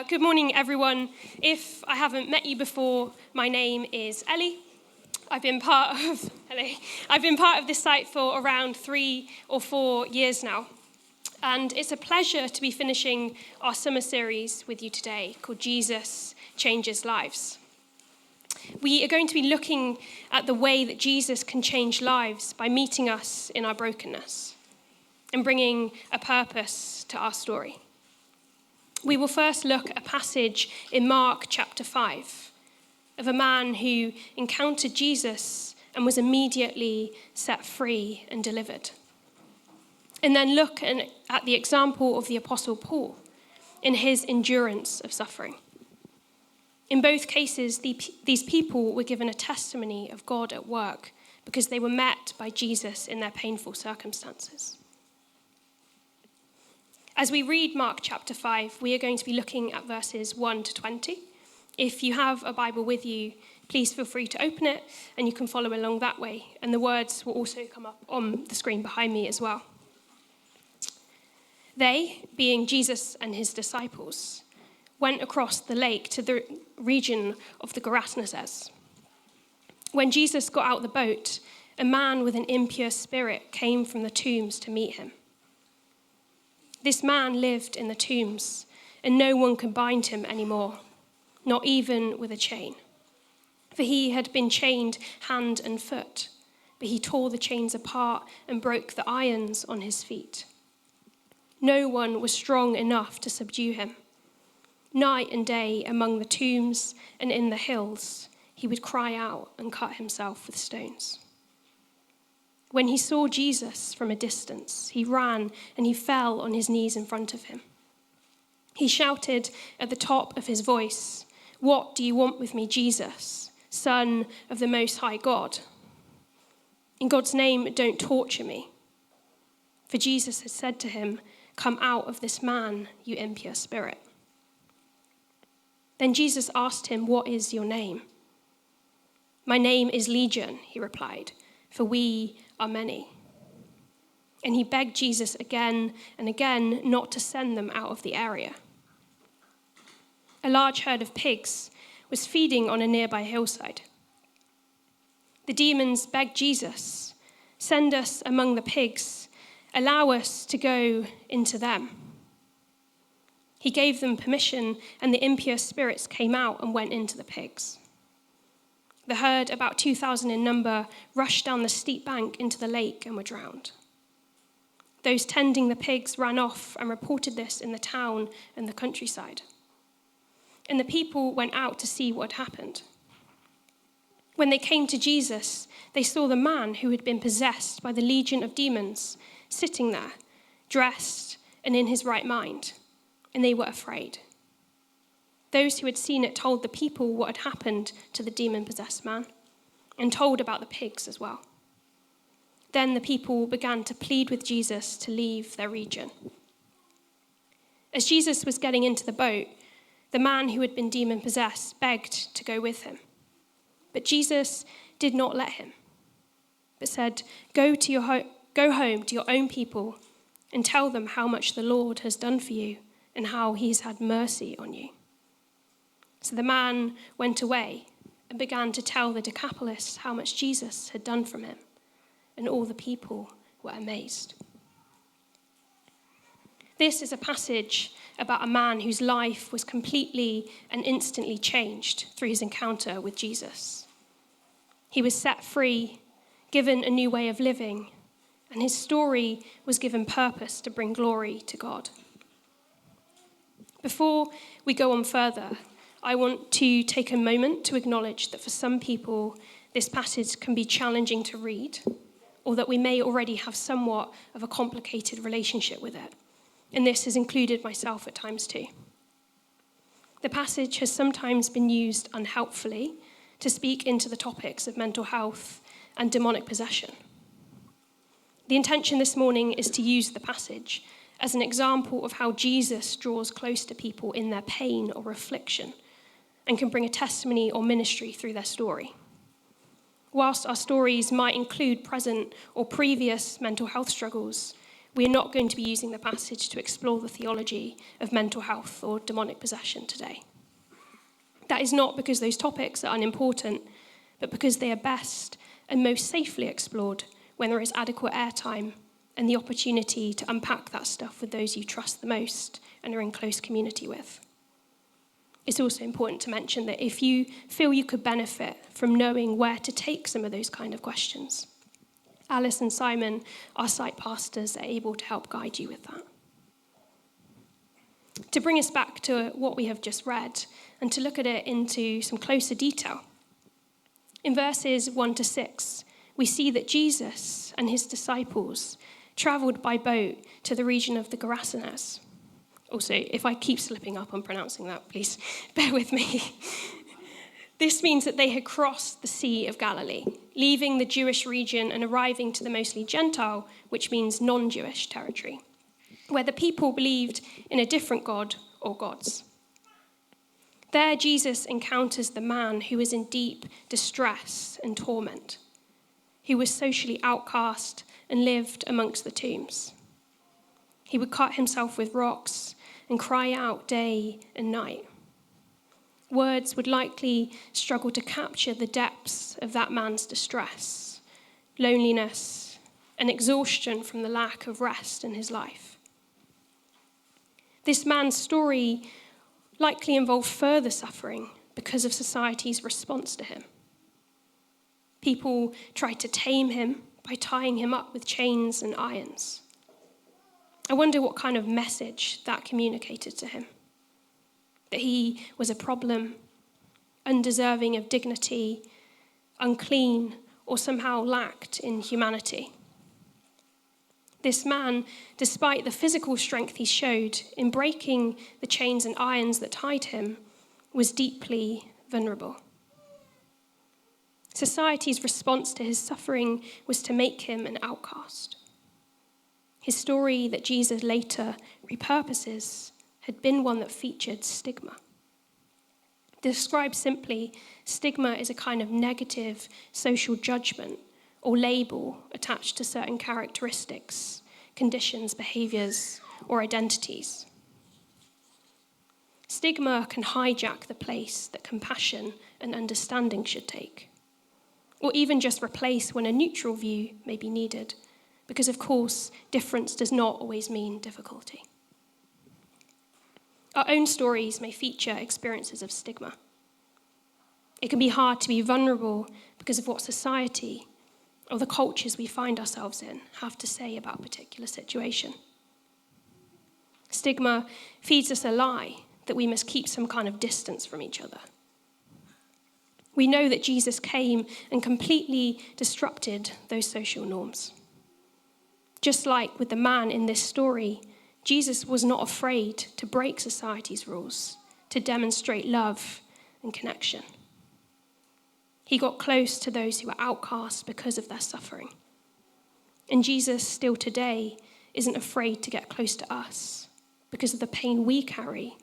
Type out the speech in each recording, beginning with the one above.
Good morning, everyone. If I haven't met you before, my name is Ellie. I've been part of this site for around 3 or 4 years now. And it's a pleasure to be finishing our summer series with you today called Jesus Changes Lives. We are going to be looking at the way that Jesus can change lives by meeting us in our brokenness and bringing a purpose to our story. We will first look at a passage in Mark chapter 5 of a man who encountered Jesus and was immediately set free and delivered. And then look at the example of the Apostle Paul in his endurance of suffering. In both cases, these people were given a testimony of God at work because they were met by Jesus in their painful circumstances. As we read Mark chapter 5, we are going to be looking at verses 1 to 20. If you have a Bible with you, please feel free to open it and you can follow along that way. And the words will also come up on the screen behind me as well. They, being Jesus and his disciples, went across the lake to the region of the Gerasenes. When Jesus got out the boat, a man with an impure spirit came from the tombs to meet him. This man lived in the tombs, and no one could bind him anymore, not even with a chain. For he had been chained hand and foot, but he tore the chains apart and broke the irons on his feet. No one was strong enough to subdue him. Night and day among the tombs and in the hills, he would cry out and cut himself with stones. When he saw Jesus from a distance, he ran and he fell on his knees in front of him. He shouted at the top of his voice, "What do you want with me, Jesus, Son of the Most High God? In God's name, don't torture me." For Jesus had said to him, "Come out of this man, you impure spirit." Then Jesus asked him, "What is your name?" "My name is Legion," he replied, "for we are many." And he begged Jesus again and again not to send them out of the area. A large herd of pigs was feeding on a nearby hillside. The demons begged Jesus, "Send us among the pigs, allow us to go into them." He gave them permission, and the impure spirits came out and went into the pigs. The herd, about 2,000 in number, rushed down the steep bank into the lake and were drowned. Those tending the pigs ran off and reported this in the town and the countryside. And the people went out to see what had happened. When they came to Jesus, they saw the man who had been possessed by the legion of demons sitting there, dressed and in his right mind, and they were afraid. Those who had seen it told the people what had happened to the demon-possessed man, and told about the pigs as well. Then the people began to plead with Jesus to leave their region. As Jesus was getting into the boat, the man who had been demon-possessed begged to go with him. But Jesus did not let him, but said, Go home to your own people and tell them how much the Lord has done for you and how he has had mercy on you." So the man went away and began to tell the Decapolis how much Jesus had done for him, and all the people were amazed. This is a passage about a man whose life was completely and instantly changed through his encounter with Jesus. He was set free, given a new way of living, and his story was given purpose to bring glory to God. Before we go on further, I want to take a moment to acknowledge that for some people, this passage can be challenging to read, or that we may already have somewhat of a complicated relationship with it. And this has included myself at times too. The passage has sometimes been used unhelpfully to speak into the topics of mental health and demonic possession. The intention this morning is to use the passage as an example of how Jesus draws close to people in their pain or affliction and can bring a testimony or ministry through their story. Whilst our stories might include present or previous mental health struggles, we're not going to be using the passage to explore the theology of mental health or demonic possession today. That is not because those topics are unimportant, but because they are best and most safely explored when there is adequate airtime and the opportunity to unpack that stuff with those you trust the most and are in close community with. It's also important to mention that if you feel you could benefit from knowing where to take some of those kind of questions, Alice and Simon, our site pastors, are able to help guide you with that. To bring us back to what we have just read and to look at it into some closer detail, in verses 1-6, we see that Jesus and his disciples travelled by boat to the region of the Gerasenes. Also, if I keep slipping up on pronouncing that, please bear with me. This means that they had crossed the Sea of Galilee, leaving the Jewish region and arriving to the mostly Gentile, which means non-Jewish territory, where the people believed in a different God or gods. There, Jesus encounters the man who was in deep distress and torment, who was socially outcast and lived amongst the tombs. He would cut himself with rocks and cry out day and night. Words would likely struggle to capture the depths of that man's distress, loneliness, and exhaustion from the lack of rest in his life. This man's story likely involved further suffering because of society's response to him. People tried to tame him by tying him up with chains and irons. I wonder what kind of message that communicated to him. That he was a problem, undeserving of dignity, unclean, or somehow lacked in humanity. This man, despite the physical strength he showed in breaking the chains and irons that tied him, was deeply vulnerable. Society's response to his suffering was to make him an outcast. His story that Jesus later repurposes had been one that featured stigma. Described simply, stigma is a kind of negative social judgment or label attached to certain characteristics, conditions, behaviors, or identities. Stigma can hijack the place that compassion and understanding should take, or even just replace when a neutral view may be needed, because of course, difference does not always mean difficulty. Our own stories may feature experiences of stigma. It can be hard to be vulnerable because of what society or the cultures we find ourselves in have to say about a particular situation. Stigma feeds us a lie that we must keep some kind of distance from each other. We know that Jesus came and completely disrupted those social norms. Just like with the man in this story, Jesus was not afraid to break society's rules, to demonstrate love and connection. He got close to those who were outcast because of their suffering. And Jesus, still today, isn't afraid to get close to us because of the pain we carry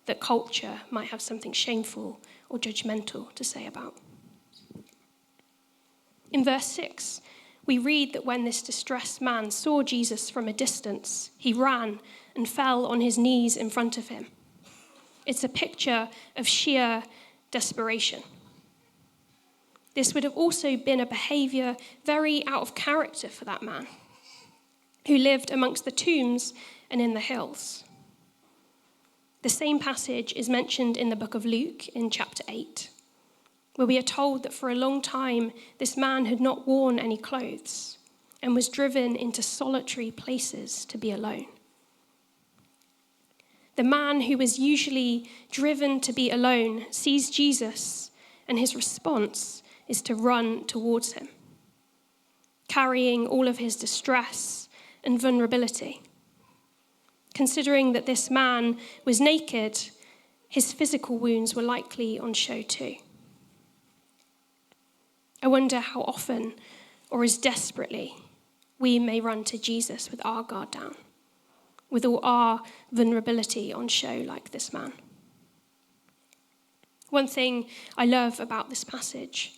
that culture might have something shameful or judgmental to say about. In verse 6, we read that when this distressed man saw Jesus from a distance, he ran and fell on his knees in front of him. It's a picture of sheer desperation. This would have also been a behavior very out of character for that man, who lived amongst the tombs and in the hills. The same passage is mentioned in the book of Luke in chapter 8, where we are told that for a long time this man had not worn any clothes and was driven into solitary places to be alone. The man who was usually driven to be alone sees Jesus, and his response is to run towards him, carrying all of his distress and vulnerability. Considering that this man was naked, his physical wounds were likely on show too. I wonder how often, or as desperately, we may run to Jesus with our guard down, with all our vulnerability on show like this man. One thing I love about this passage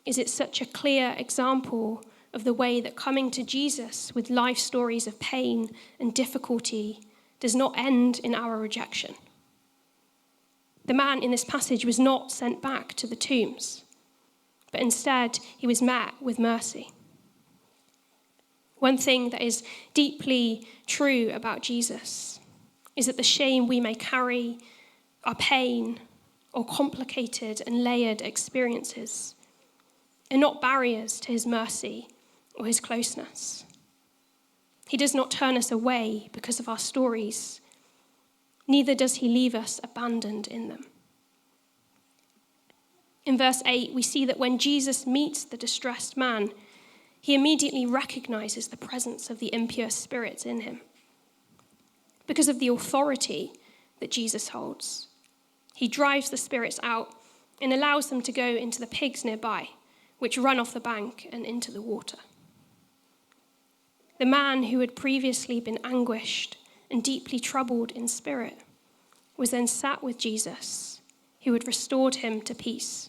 is it's such a clear example of the way that coming to Jesus with life stories of pain and difficulty does not end in our rejection. The man in this passage was not sent back to the tombs, but instead he was met with mercy. One thing that is deeply true about Jesus is that the shame we may carry, our pain, or complicated and layered experiences are not barriers to his mercy or his closeness. He does not turn us away because of our stories. Neither does he leave us abandoned in them. In verse 8, we see that when Jesus meets the distressed man, he immediately recognizes the presence of the impure spirits in him. Because of the authority that Jesus holds, he drives the spirits out and allows them to go into the pigs nearby, which run off the bank and into the water. The man who had previously been anguished and deeply troubled in spirit was then sat with Jesus, who had restored him to peace.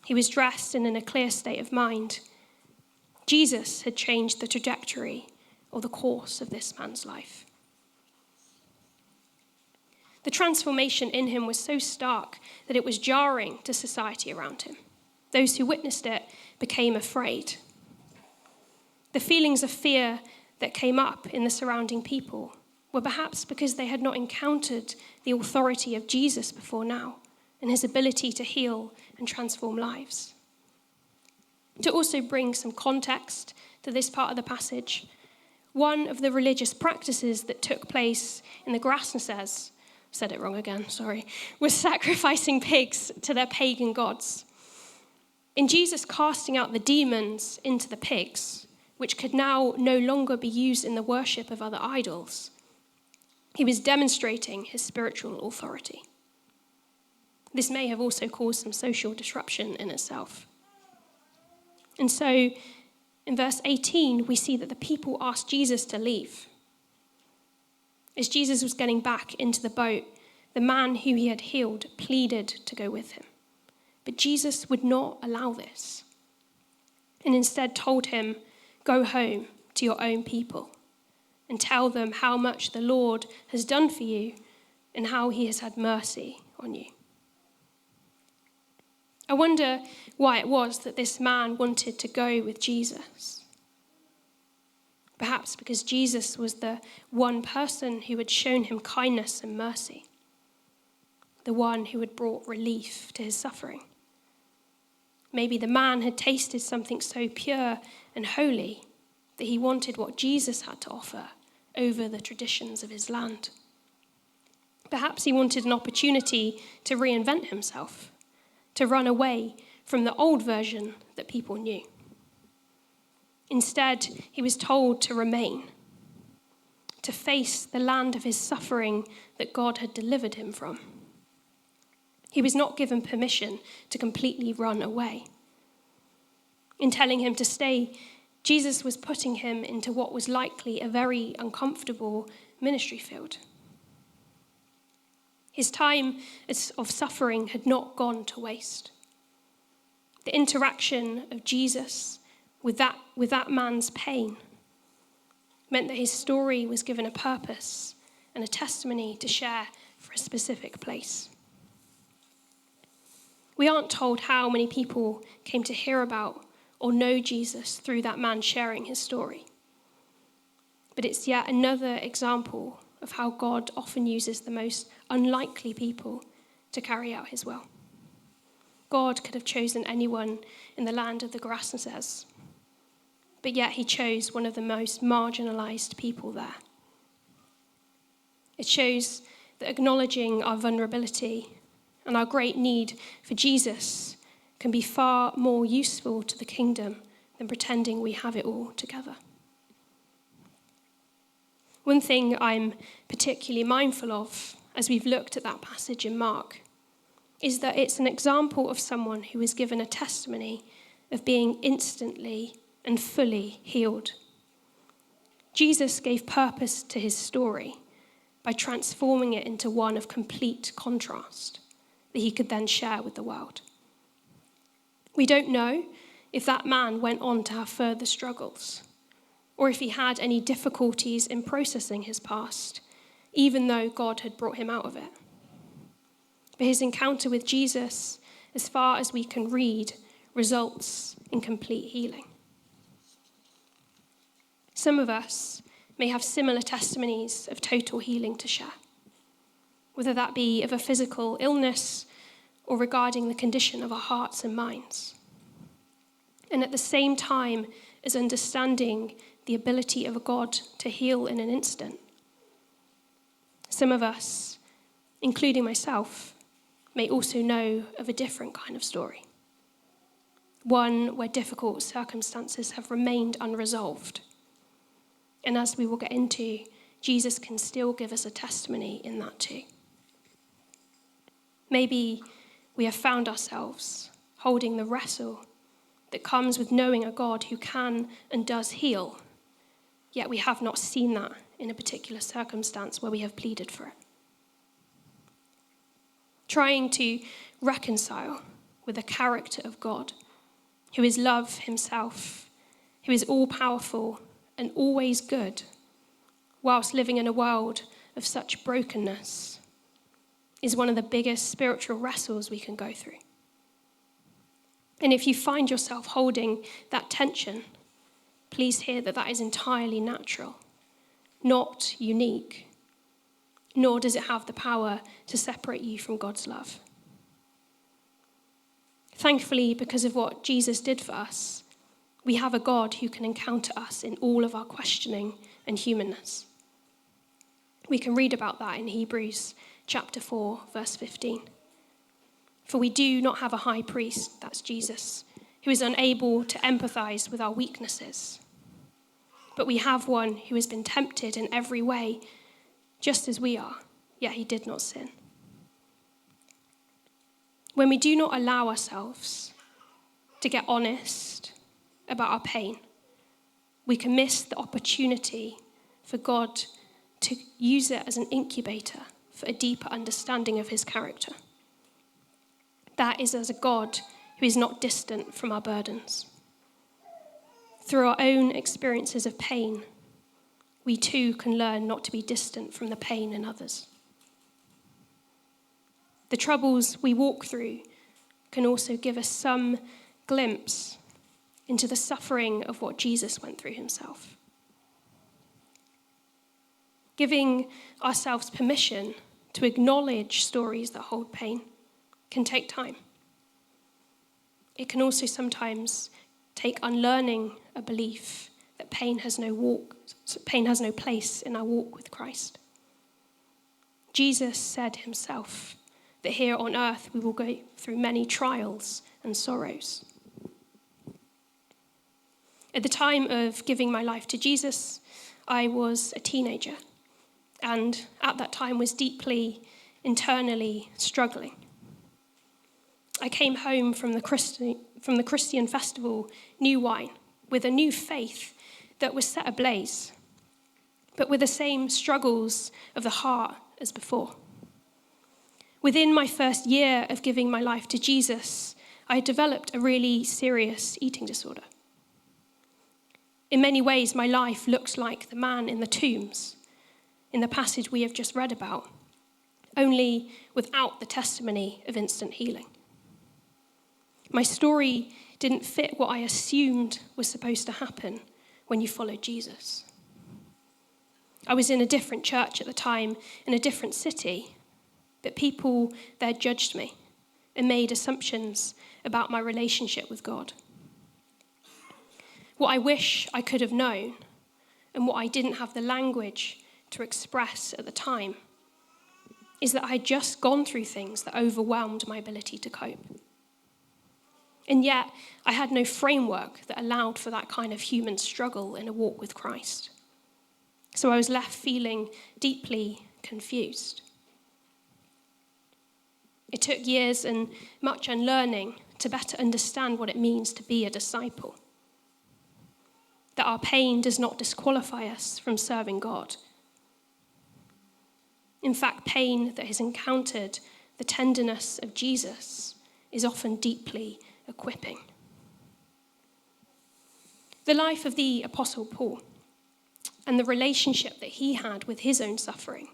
He was dressed and in a clear state of mind. Jesus had changed the trajectory or the course of this man's life. The transformation in him was so stark that it was jarring to society around him. Those who witnessed it became afraid. The feelings of fear that came up in the surrounding people were perhaps because they had not encountered the authority of Jesus before now and his ability to heal and transform lives. To also bring some context to this part of the passage, one of the religious practices that took place in the Gerasenes, said it wrong again, sorry, was sacrificing pigs to their pagan gods. In Jesus casting out the demons into the pigs, which could now no longer be used in the worship of other idols, he was demonstrating his spiritual authority. This may have also caused some social disruption in itself. And so, in verse 18, we see that the people asked Jesus to leave. As Jesus was getting back into the boat, the man who he had healed pleaded to go with him. But Jesus would not allow this, and instead told him, "Go home to your own people and tell them how much the Lord has done for you and how he has had mercy on you." I wonder why it was that this man wanted to go with Jesus. Perhaps because Jesus was the one person who had shown him kindness and mercy, the one who had brought relief to his suffering. Maybe the man had tasted something so pure and holy that he wanted what Jesus had to offer over the traditions of his land. Perhaps he wanted an opportunity to reinvent himself, to run away from the old version that people knew. Instead, he was told to remain, to face the land of his suffering that God had delivered him from. He was not given permission to completely run away. In telling him to stay, Jesus was putting him into what was likely a very uncomfortable ministry field. His time of suffering had not gone to waste. The interaction of Jesus with that man's pain meant that his story was given a purpose and a testimony to share for a specific place. We aren't told how many people came to hear about or know Jesus through that man sharing his story. But it's yet another example of how God often uses the most unlikely people to carry out his will. God could have chosen anyone in the land of the Gerasenes, but yet he chose one of the most marginalized people there. It shows that acknowledging our vulnerability and our great need for Jesus can be far more useful to the kingdom than pretending we have it all together. One thing I'm particularly mindful of as we've looked at that passage in Mark is that it's an example of someone who is given a testimony of being instantly and fully healed. Jesus gave purpose to his story by transforming it into one of complete contrast that he could then share with the world. We don't know if that man went on to have further struggles, or if he had any difficulties in processing his past, even though God had brought him out of it. But his encounter with Jesus, as far as we can read, results in complete healing. Some of us may have similar testimonies of total healing to share, whether that be of a physical illness or regarding the condition of our hearts and minds. And at the same time as understanding the ability of a God to heal in an instant, some of us, including myself, may also know of a different kind of story. One where difficult circumstances have remained unresolved. And as we will get into, Jesus can still give us a testimony in that too. Maybe we have found ourselves holding the wrestle that comes with knowing a God who can and does heal, yet we have not seen that in a particular circumstance where we have pleaded for it. Trying to reconcile with the character of God, who is love himself, who is all-powerful and always good, whilst living in a world of such brokenness, is one of the biggest spiritual wrestles we can go through. And if you find yourself holding that tension, please hear that that is entirely natural, not unique, nor does it have the power to separate you from God's love. Thankfully, because of what Jesus did for us, we have a God who can encounter us in all of our questioning and humanness. We can read about that in Hebrews chapter 4, verse 15. For we do not have a high priest, that's Jesus, who is unable to empathize with our weaknesses. But we have one who has been tempted in every way, just as we are, yet he did not sin. When we do not allow ourselves to get honest about our pain, we can miss the opportunity for God to use it as an incubator for a deeper understanding of his character. That is as a God who is not distant from our burdens. Through our own experiences of pain, we too can learn not to be distant from the pain in others. The troubles we walk through can also give us some glimpse into the suffering of what Jesus went through himself. Giving ourselves permission to acknowledge stories that hold pain can take time. It can also sometimes take unlearning a belief that pain has no place in our walk with Christ. Jesus said himself that here on earth we will go through many trials and sorrows. At the time of giving my life to Jesus, I was a teenager, and at that time was deeply internally struggling. I came home from the Christian festival, New Wine, with a new faith that was set ablaze, but with the same struggles of the heart as before. Within my first year of giving my life to Jesus, I developed a really serious eating disorder. In many ways, my life looks like the man in the tombs, in the passage we have just read about, only without the testimony of instant healing. My story didn't fit what I assumed was supposed to happen when you followed Jesus. I was in a different church at the time, in a different city, but people there judged me and made assumptions about my relationship with God. What I wish I could have known, and what I didn't have the language to express at the time, is that I had just gone through things that overwhelmed my ability to cope. And yet, I had no framework that allowed for that kind of human struggle in a walk with Christ. So I was left feeling deeply confused. It took years and much unlearning to better understand what it means to be a disciple. That our pain does not disqualify us from serving God. In fact, pain that has encountered the tenderness of Jesus is often deeply equipping. The life of the Apostle Paul and the relationship that he had with his own suffering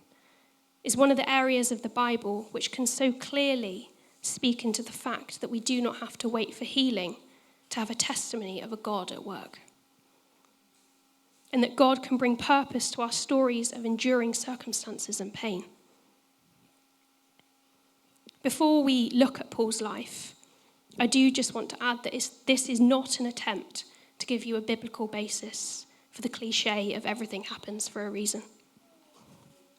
is one of the areas of the Bible which can so clearly speak into the fact that we do not have to wait for healing to have a testimony of a God at work. And that God can bring purpose to our stories of enduring circumstances and pain. Before we look at Paul's life, I do just want to add that this is not an attempt to give you a biblical basis for the cliche of everything happens for a reason.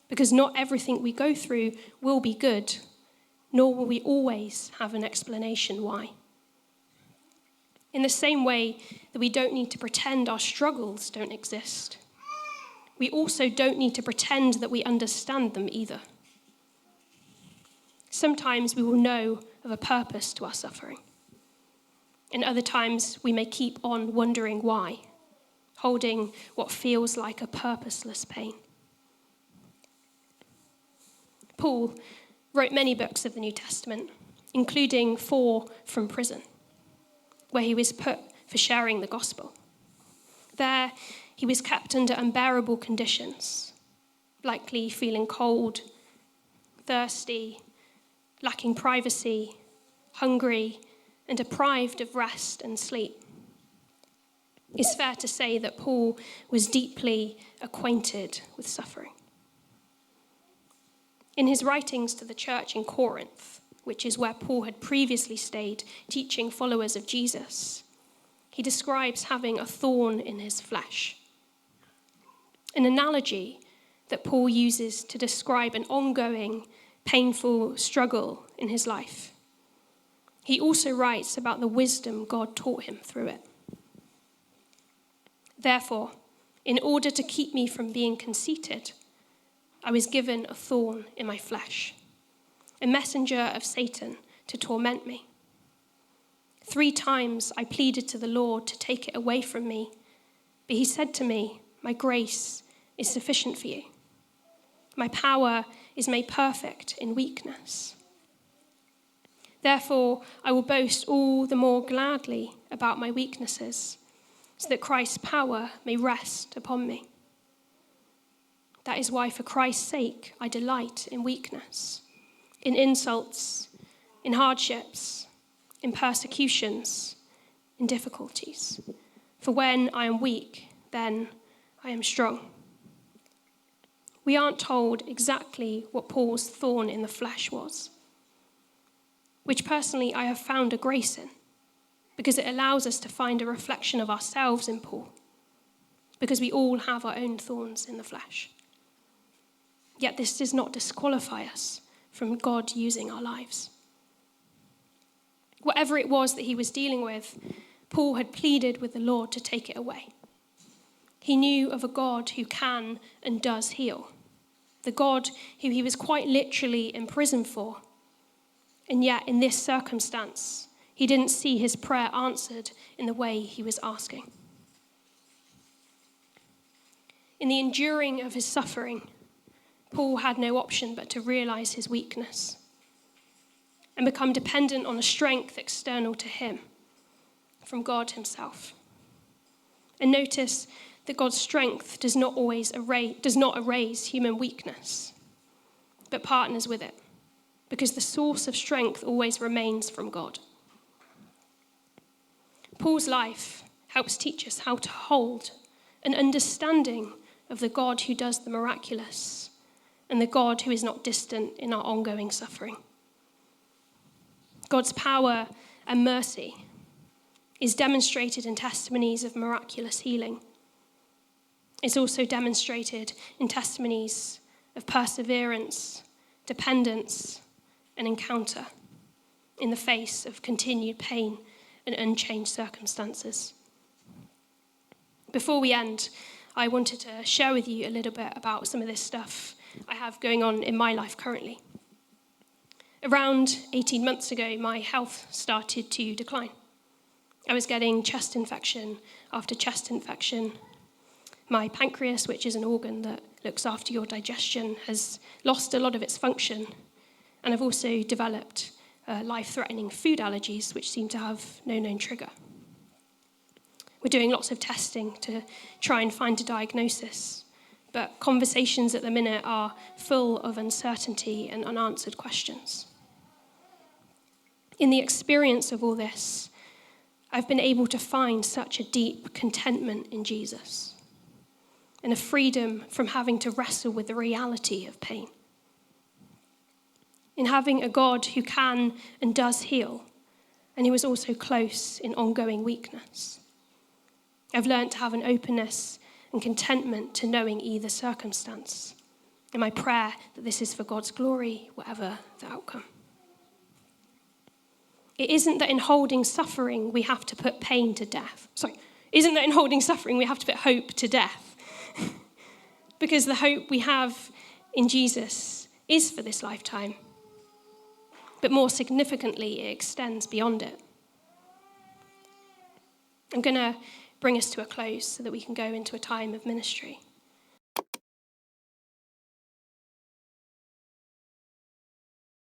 Because not everything we go through will be good, nor will we always have an explanation why. In the same way that we don't need to pretend our struggles don't exist, we also don't need to pretend that we understand them either. Sometimes we will know of a purpose to our suffering. And other times we may keep on wondering why, holding what feels like a purposeless pain. Paul wrote many books of the New Testament, including 4 from prison, where he was put for sharing the gospel. There, he was kept under unbearable conditions, likely feeling cold, thirsty, lacking privacy, hungry, and deprived of rest and sleep. It's fair to say that Paul was deeply acquainted with suffering. In his writings to the church in Corinth, which is where Paul had previously stayed teaching followers of Jesus, he describes having a thorn in his flesh, an analogy that Paul uses to describe an ongoing, painful struggle in his life. He also writes about the wisdom God taught him through it. Therefore, in order to keep me from being conceited, I was given a thorn in my flesh, a messenger of Satan to torment me. 3 times I pleaded to the Lord to take it away from me, but he said to me, "My grace is sufficient for you. My power is made perfect in weakness. Therefore, I will boast all the more gladly about my weaknesses, so that Christ's power may rest upon me. That is why, for Christ's sake, I delight in weakness, in insults, in hardships, in persecutions, in difficulties. For when I am weak, then I am strong." We aren't told exactly what Paul's thorn in the flesh was, which personally I have found a grace in, because it allows us to find a reflection of ourselves in Paul, because we all have our own thorns in the flesh. Yet this does not disqualify us from God using our lives. Whatever it was that he was dealing with, Paul had pleaded with the Lord to take it away. He knew of a God who can and does heal, the God who he was quite literally in prison for. And yet, in this circumstance, he didn't see his prayer answered in the way he was asking. In the enduring of his suffering, Paul had no option but to realize his weakness and become dependent on a strength external to him, from God himself. And notice that God's strength does not erase human weakness, but partners with it, because the source of strength always remains from God. Paul's life helps teach us how to hold an understanding of the God who does the miraculous and the God who is not distant in our ongoing suffering. God's power and mercy is demonstrated in testimonies of miraculous healing. It's also demonstrated in testimonies of perseverance, dependence, and encounter in the face of continued pain and unchanged circumstances. Before we end, I wanted to share with you a little bit about some of this stuff I have going on in my life currently. Around 18 months ago, my health started to decline. I was getting chest infection after chest infection. My pancreas, which is an organ that looks after your digestion, has lost a lot of its function. And I've also developed life-threatening food allergies, which seem to have no known trigger. We're doing lots of testing to try and find a diagnosis, but conversations at the minute are full of uncertainty and unanswered questions. In the experience of all this, I've been able to find such a deep contentment in Jesus and a freedom from having to wrestle with the reality of pain. In having a God who can and does heal, and who is also close in ongoing weakness. I've learned to have an openness and contentment to knowing either circumstance, and my prayer that this is for God's glory, whatever the outcome. It isn't that in holding suffering we have to put pain to death. Isn't that in holding suffering we have to put hope to death? Because the hope we have in Jesus is for this lifetime. But more significantly, it extends beyond it. I'm going to bring us to a close so that we can go into a time of ministry.